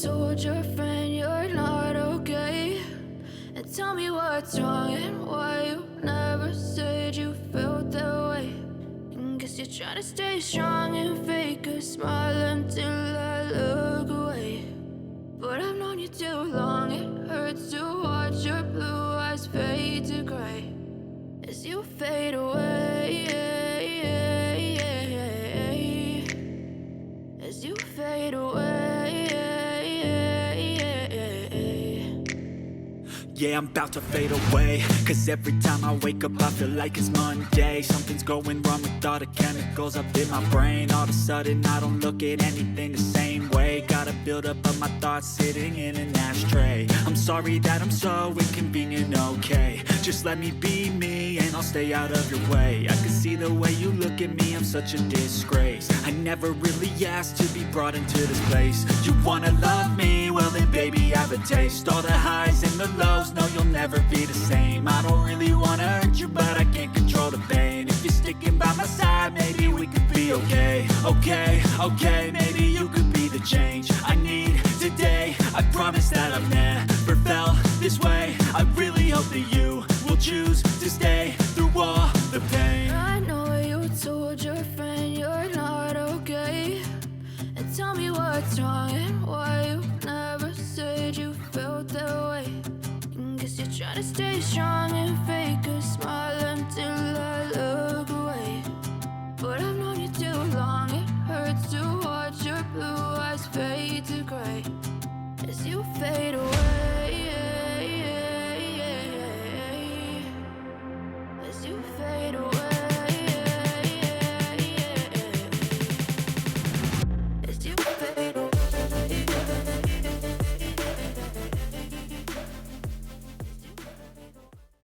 told your friend you're not okay? And tell me what's wrong and why you never said you felt that way. And guess you're trying to stay strong and fake a smile until I look away. But I've known you too long, it hurts to watch your blue eyes fade to gray as you fade away, as you fade away. Yeah, I'm about to fade away, cause every time I wake up I feel like it's Monday. Something's going wrong with all the chemicals up in my brain. All of a sudden I don't look at anything the same way. Gotta build up of my thoughts sitting in an ashtray. I'm sorry that I'm so inconvenient, okay? Just let me be me and I'll stay out of your way. I can see the way you look at me, I'm such a disgrace. I never really asked to be brought into this place. You wanna love me? Well then baby, have a taste. All the highs and the lows, no, you'll never be the same. I don't really wanna hurt you, but I can't control the pain. If you're sticking by my side, maybe we could be okay. Okay, okay, maybe you could be the change I need today. I promise that I've never felt this way. I really hope that you will choose to stay through all the pain. I know you told your friend you're not okay. And tell me what's wrong and why you never said you felt that way. Guess you're trying to stay strong and fake a smile until I look away. But I've known you too long, it hurts to watch your blue eyes fade to gray as you fade away.